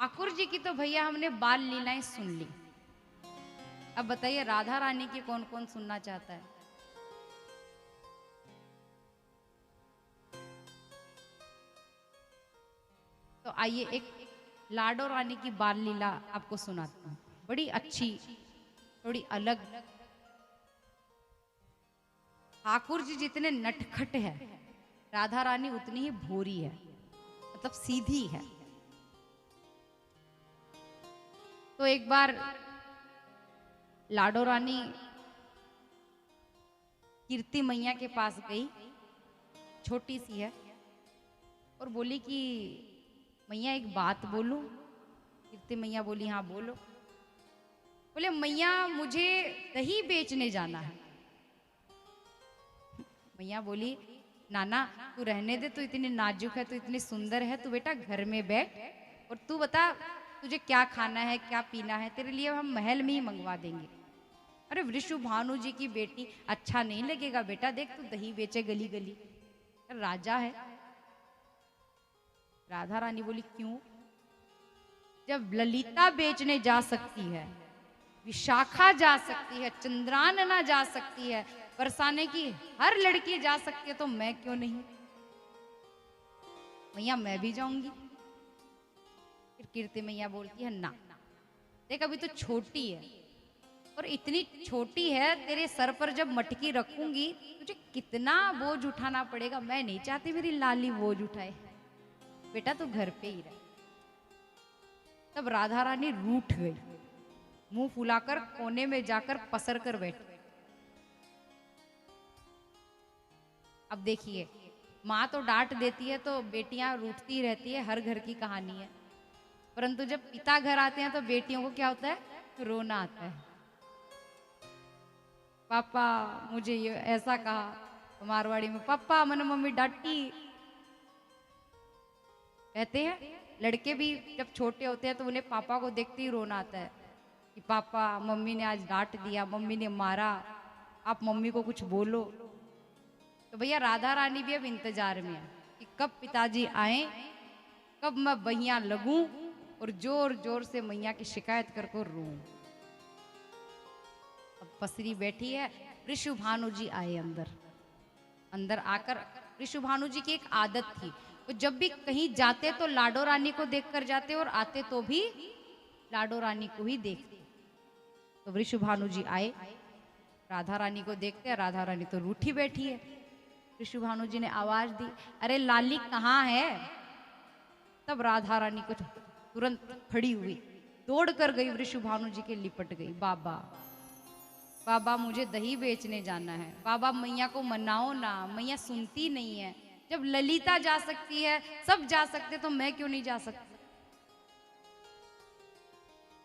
ठाकुर जी की तो भैया हमने बाल लीलाएं सुन ली। अब बताइए राधा रानी की कौन कौन सुनना चाहता है। तो आइए एक लाडो रानी की बाल लीला आपको सुनाती हूँ। बड़ी अच्छी, थोड़ी अलग। ठाकुर जी जितने नटखट है, राधा रानी उतनी ही भोरी है, मतलब सीधी है। तो एक बार लाडो रानी कीर्ति मैया के पास गई, छोटी सी है, और बोली कि मैया एक बात बोलूं। कीर्ति मैया बोली हाँ बोलो। बोले मैया मुझे दही बेचने जाना है। मैया बोली नाना तू रहने दे, तू इतनी नाजुक है, तू इतनी सुंदर है, तू बेटा घर में बैठ और तू बता तुझे क्या खाना है क्या पीना है, तेरे लिए हम महल में ही मंगवा देंगे। अरे वृषु भानु जी की बेटी, अच्छा नहीं लगेगा बेटा, देख तू दही बेचे गली गली, राजा है। राधा रानी बोली क्यों? जब ललिता बेचने जा सकती है, विशाखा जा सकती है, चंद्रानना जा सकती है, बरसाने की हर लड़की जा सकती है, तो मैं क्यों नहीं? मैया मैं भी जाऊंगी। फिर कीर्ति मैया बोलती है ना, देख अभी तो छोटी है, और इतनी छोटी है, तेरे सर पर जब मटकी रखूंगी तुझे कितना बोझ उठाना पड़ेगा। मैं नहीं चाहती मेरी लाली बोझ उठाए, बेटा तू घर पे ही रह। तब राधा रानी रूठ गई, मुंह फुलाकर कोने में जाकर पसर कर बैठ। अब देखिए माँ तो डांट देती है तो बेटियां रूठती रहती है, हर घर की कहानी है। परंतु जब पिता घर आते हैं तो बेटियों को क्या होता है? रोना आता है। पापा मुझे ये ऐसा कहा, मारवाड़ी में पापा मैंने मम्मी डांटी कहते हैं। लड़के भी जब छोटे होते हैं तो उन्हें पापा को देखते ही रोना आता है कि पापा मम्मी ने आज डांट दिया, मम्मी ने मारा, आप मम्मी को कुछ बोलो। तो भैया राधा रानी भी अब इंतजार में है कि कब पिताजी आए, कब मैं बहिया लगूं और जोर जोर से मैया की शिकायत कर को रो। अब पसरी बैठी है, ऋषु भानु जी आए अंदर। अंदर आकर ऋषु भानु जी की एक आदत थी, वो जब भी कहीं जाते तो लाडो रानी को देखकर जाते और आते तो भी लाडो रानी को ही देखते। तो ऋषु भानु जी आए, राधा रानी को देखते हैं, राधा रानी तो रूठी बैठी है। ऋषु भानु जी ने आवाज दी अरे लाली कहाँ है? तब राधा रानी को तुरंत खड़ी हुई, दौड़ कर गई, ऋषु भानु जी के लिपट गई। बाबा बाबा मुझे दही बेचने जाना है, बाबा मैया को मनाओ ना, मैया सुनती नहीं है। जब ललिता जा सकती है, सब जा सकते, तो मैं क्यों नहीं जा सकती?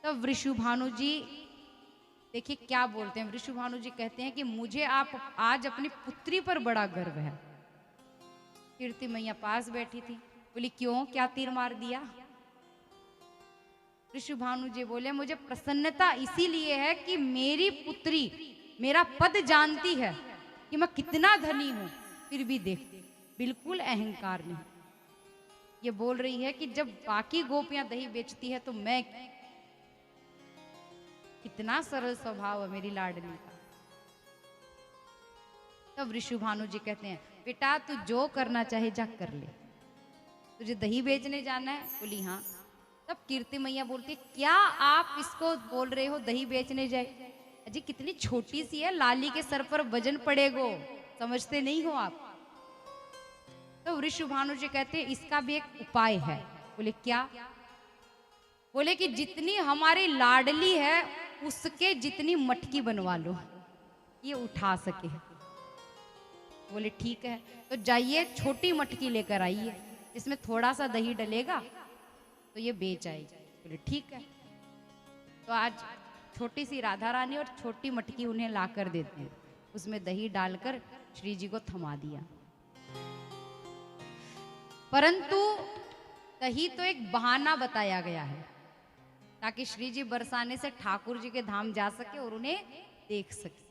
तब ऋषु भानु जी देखिए क्या बोलते हैं। ऋषु भानु जी कहते हैं कि मुझे आप आज अपनी पुत्री पर बड़ा गर्व है। कीर्ति मैया पास बैठी थी, बोली क्यों, क्या तीर मार दिया? ऋषु भानु जी बोले मुझे प्रसन्नता इसीलिए है कि मेरी पुत्री मेरा पद जानती है कि मैं कितना धनी हूं, फिर भी देख बिल्कुल अहंकार नहीं। ये बोल रही है कि जब बाकी गोपियां दही बेचती है तो मैं, कितना सरल स्वभाव है मेरी लाडली का। तब ऋषु भानु जी कहते हैं बेटा तू जो करना चाहे जा कर ले, तुझे दही बेचने जाना है? बोली हाँ। तब कीर्ति मैया बोलती है क्या आप इसको बोल रहे हो दही बेचने जाए? अजी कितनी छोटी सी है, लाली के सर पर वजन पड़ेगो, समझते नहीं हो आप? तो ऋषु भानु जी कहते हैं इसका भी एक उपाय है। बोले क्या? बोले कि जितनी हमारी लाडली है उसके जितनी मटकी बनवा लो, ये उठा सके। बोले ठीक है, तो जाइए छोटी मटकी लेकर आइए, इसमें थोड़ा सा दही डलेगा तो ये बेच आएगी। बोले ठीक है। तो आज छोटी सी राधा रानी और छोटी मटकी उन्हें लाकर देते हैं, उसमें दही डालकर श्री जी को थमा दिया। परंतु दही तो एक बहाना बताया गया है ताकि श्री जी बरसाने से ठाकुर जी के धाम जा सके और उन्हें देख सके।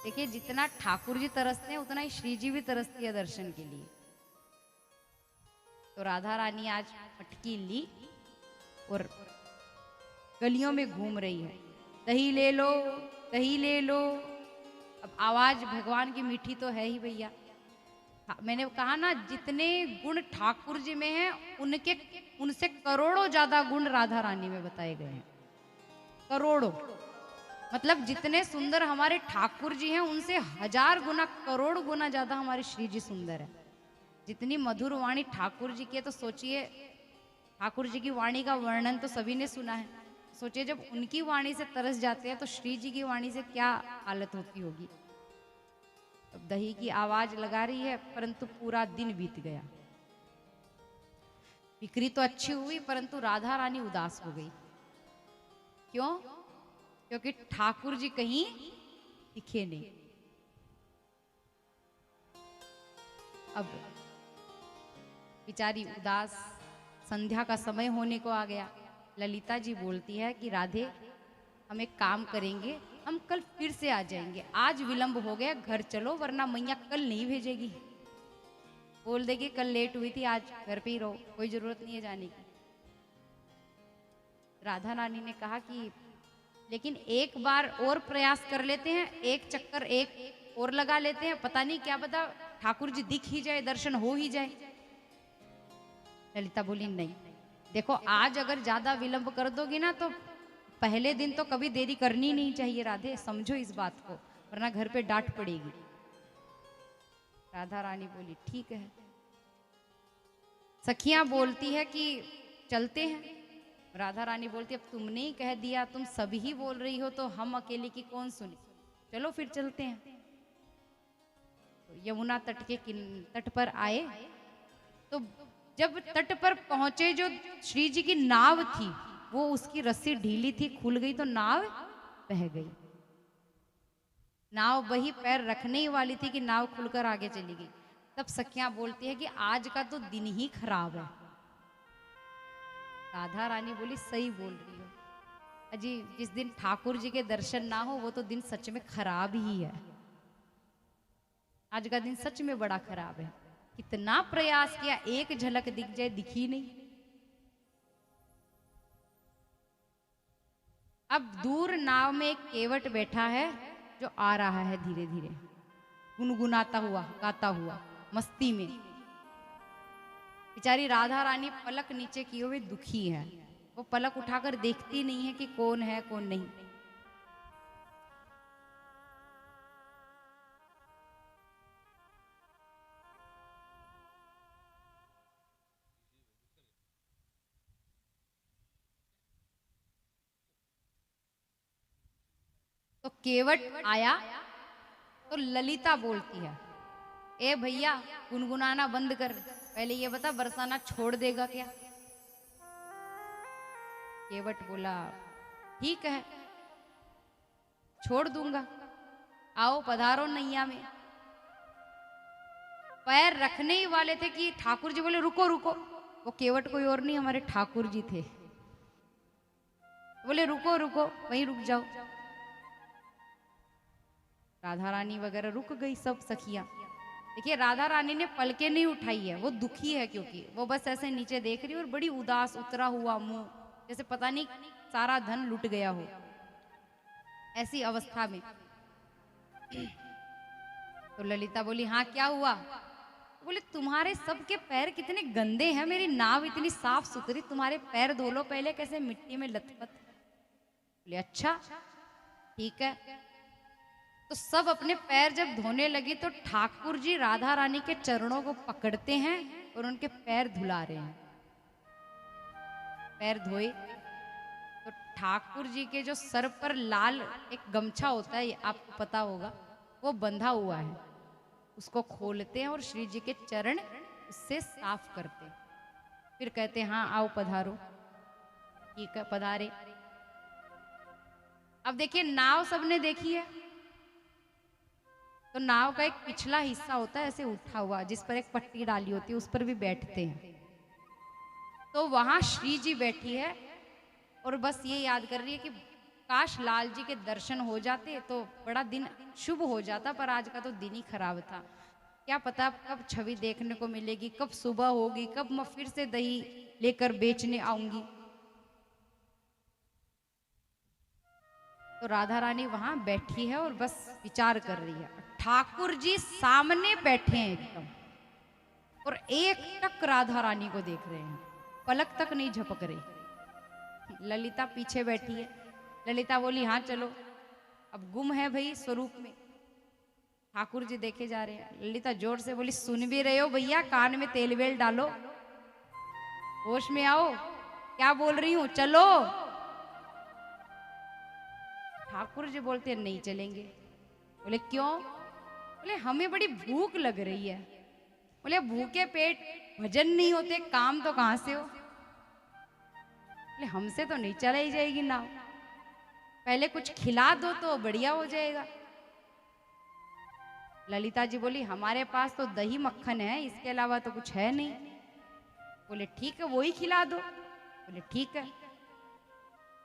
देखिए जितना ठाकुर जी तरसते हैं उतना ही श्री जी भी तरसती है दर्शन के लिए। तो राधा रानी आज मटकी ली और गलियों में घूम रही है, दही ले लो, दही ले लो। अब आवाज भगवान की मीठी तो है ही भैया। हाँ, मैंने कहा ना, जितने गुण ठाकुर जी में हैं उनके उनसे करोड़ों ज्यादा गुण राधा रानी में बताए गए हैं। करोड़ों, मतलब जितने सुंदर हमारे ठाकुर जी हैं उनसे 1000 गुना, करोड़ गुना ज्यादा हमारे श्री जी सुंदर है। जितनी मधुर वाणी ठाकुर जी की है, तो सोचिए ठाकुर जी की वाणी का वर्णन तो सभी ने सुना है। सोचिए जब उनकी वाणी से तरस जाते हैं तो श्री जी की वाणी से क्या हालत होती होगी। अब दही की आवाज लगा रही है, परंतु पूरा दिन बीत गया। बिक्री तो अच्छी हुई, परंतु राधा रानी उदास हो गई। क्यों? क्योंकि ठाकुर जी कहीं दिखे नहीं। अब बेचारी उदास, संध्या का समय होने को आ गया। ललिता जी बोलती है कि राधे, हम एक काम करेंगे, हम कल फिर से आ जाएंगे। आज विलंब हो गया, घर चलो, वरना मैया कल नहीं भेजेगी। बोल देगी कल लेट हुई थी, आज घर पे ही रहो, कोई जरूरत नहीं है जाने की। राधा रानी ने कहा कि लेकिन एक बार और प्रयास कर लेते हैं, एक चक्कर एक और लगा लेते हैं, पता नहीं क्या पता ठाकुर जी दिख ही जाए, दर्शन हो ही जाए। ललिता बोली नहीं, देखो आज अगर ज्यादा विलंब कर दोगी ना तो पहले दिन तो कभी देरी करनी नहीं चाहिए राधे, समझो इस बात को, वरना घर पे डांट पड़ेगी। राधा रानी बोली ठीक है। सखियां बोलती है कि चलते हैं। राधा रानी बोलती अब तुमने ही कह दिया, तुम सभी ही बोल रही हो, तो हम अकेले की कौन सुने, चलो फिर चलते हैं। तो यमुना तट के तट पर आए, तो जब तट पर पहुंचे, जो श्री जी की नाव थी वो उसकी रस्सी ढीली थी, खुल गई तो नाव बह गई। नाव वही पैर रखने ही वाली थी कि नाव खुलकर आगे चली गई। तब सखियां बोलती है कि आज का तो दिन ही खराब है। राधा रानी बोली सही बोल रही हो अजी, जिस दिन ठाकुर जी के दर्शन ना हो वो तो दिन सच में खराब ही है। आज का दिन सच में बड़ा खराब है। कितना प्रयास किया, एक झलक दिख जाए, दिखी नहीं। अब दूर नाव में एक केवट बैठा है जो आ रहा है धीरे धीरे, गुनगुनाता हुआ, गाता हुआ, मस्ती में। बेचारी राधा रानी पलक नीचे किए हुए दुखी है। वो पलक उठाकर देखती नहीं है कि कौन है कौन नहीं। तो केवट आया तो ललिता बोलती है, ए भैया गुनगुनाना बंद कर, पहले ये बता बरसाना छोड़ देगा क्या। केवट बोला ठीक है छोड़ दूंगा, आओ पधारो नैया में। पैर रखने ही वाले थे कि ठाकुर जी बोले रुको रुको। वो केवट कोई और नहीं, हमारे ठाकुर जी थे। बोले रुको रुको, वहीं रुक जाओ। राधा रानी वगैरह रुक गई, सब सखियां। देखिए राधा रानी ने पलके नहीं उठाई है, वो दुखी है, क्योंकि वो बस ऐसे नीचे देख रही है और बड़ी उदास, उतरा हुआ मुंह, जैसे पता नहीं सारा धन लुट गया हो, ऐसी अवस्था में। तो ललिता बोली हाँ क्या हुआ। बोले तुम्हारे सबके पैर कितने गंदे हैं, मेरी नाव इतनी साफ सुथरी, तुम्हारे पैर धो लो पहले, कैसे मिट्टी में लथपथ। बोले अच्छा ठीक है। तो सब अपने पैर जब धोने लगी तो ठाकुर जी राधा रानी के चरणों को पकड़ते हैं और उनके पैर धुला रहे हैं। पैर धोए तो ठाकुर जी के जो सर पर लाल एक गमछा होता है, आपको पता होगा, वो बंधा हुआ है, उसको खोलते हैं और श्री जी के चरण उससे साफ करते हैं। फिर कहते हैं हाँ आओ पधारो। ठीक है पधारे। अब देखिए नाव सबने देखी है, तो नाव का एक पिछला हिस्सा होता है ऐसे उठा हुआ, जिस पर एक पट्टी डाली होती है, उस पर भी बैठते हैं। तो वहां श्री जी बैठी है और बस ये याद कर रही है कि काश लाल जी के दर्शन हो जाते तो बड़ा दिन शुभ हो जाता, पर आज का तो दिन ही खराब था। क्या पता कब छवि देखने को मिलेगी, कब सुबह होगी, कब मैं फिर से दही लेकर बेचने आऊंगी। तो राधा रानी वहां बैठी है और बस विचार कर रही है। ठाकुर जी सामने बैठे हैं एकदम, और एक टक राधा रानी को देख रहे हैं, पलक तक नहीं झपक रही। ललिता पीछे बैठी है। ललिता बोली हाँ चलो, अब गुम है भाई स्वरूप में। ठाकुर जी देखे जा रहे हैं। ललिता जोर से बोली सुन भी रहे हो भैया, कान में तेल वेल डालो, होश में आओ, क्या बोल रही हूं, चलो। ठाकुर जी बोलते हैं नहीं चलेंगे। बोले क्यों? बोले हमें बड़ी भूख लग रही है। बोले भूखे पेट भजन नहीं होते, काम तो कहां से हो। बोले हमसे तो नहीं चलाई जाएगी नाव, पहले कुछ खिला दो तो बढ़िया हो जाएगा। ललिता जी बोली हमारे पास तो दही मक्खन है, इसके अलावा तो कुछ है नहीं। बोले ठीक है वही खिला दो। बोले ठीक है।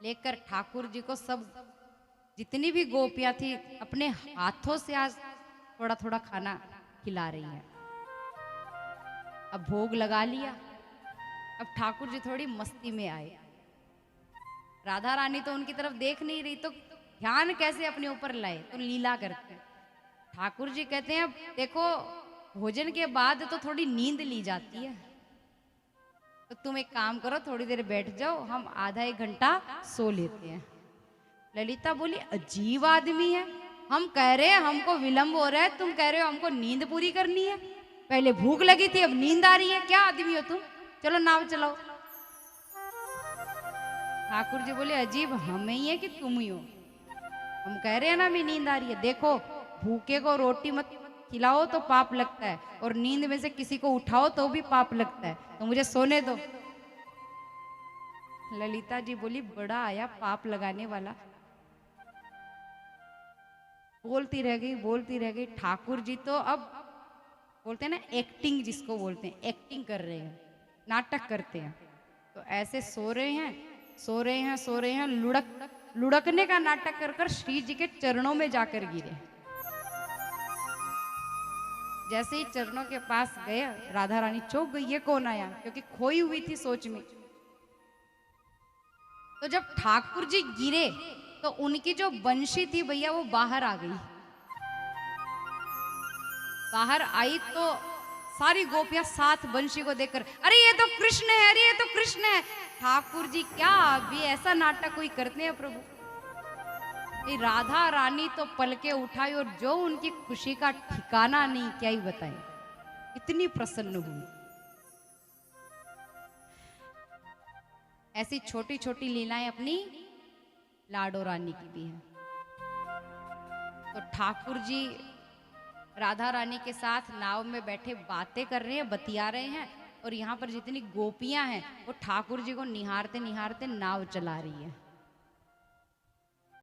लेकर ठाकुर जी को सब जितनी भी गोपियां थी अपने हाथों से आज थोड़ा थोड़ा खाना खिला रही है। अब भोग लगा लिया। अब ठाकुर जी थोड़ी मस्ती में आए। राधा रानी तो उनकी तरफ देख नहीं रही, तो ध्यान कैसे अपने ऊपर लाए, तो लीला करते हैं। ठाकुर जी कहते हैं देखो भोजन के बाद तो थोड़ी नींद ली जाती है, तो तुम एक काम करो थोड़ी देर बैठ जाओ, हम आधा एक घंटा सो लेते हैं। ललिता बोली अजीब आदमी है, हम कह रहे हैं हमको विलंब हो रहा है, तुम कह रहे हो हमको नींद पूरी करनी है। पहले भूख लगी थी अब नींद आ रही है, क्या आदमी हो तुम, चलो नाव चलाओ। ठाकुर जी बोले अजीब हमें ही है कि तुम ही हो, हम कह रहे हैं ना हमें नींद आ रही है। देखो भूखे को रोटी मत खिलाओ तो पाप लगता है, और नींद में से किसी को उठाओ तो भी पाप लगता है, तो मुझे सोने दो। ललिता जी बोली बड़ा आया पाप लगाने वाला। बोलती रह गई बोलती रह गई। ठाकुर जी तो अब बोलते हैं ना एक्टिंग जिसको बोलते हैं, एक्टिंग कर रहे हैं, नाटक करते हैं। तो ऐसे सो रहे हैं सो रहे हैं सो रहे हैं, लुढ़कने का नाटक कर कर श्री जी के चरणों में जाकर गिरे। जैसे ही चरणों के पास गए राधा रानी चौंक गई, ये कौन आया, क्योंकि खोई हुई थी सोच में। तो जब ठाकुर जी गिरे तो उनकी जो बंशी थी भैया वो बाहर आ गई। बाहर आई तो सारी गोपियां साथ बंशी को देखकर अरे ये तो कृष्ण है, अरे ये तो कृष्ण है। ठाकुर जी क्या अभी ऐसा नाटक कोई करते हैं प्रभु। ये राधा रानी तो पलके उठाई और जो उनकी खुशी का ठिकाना नहीं, क्या ही बताएं, इतनी प्रसन्न हुई। ऐसी छोटी छोटी लीलाएं अपनी लाडो रानी की भी हैं। तो ठाकुर जी राधा रानी के साथ नाव में बैठे बातें कर रहे हैं, बतिया रहे हैं, और यहाँ पर जितनी गोपियां हैं वो ठाकुर जी को निहारते निहारते नाव चला रही है।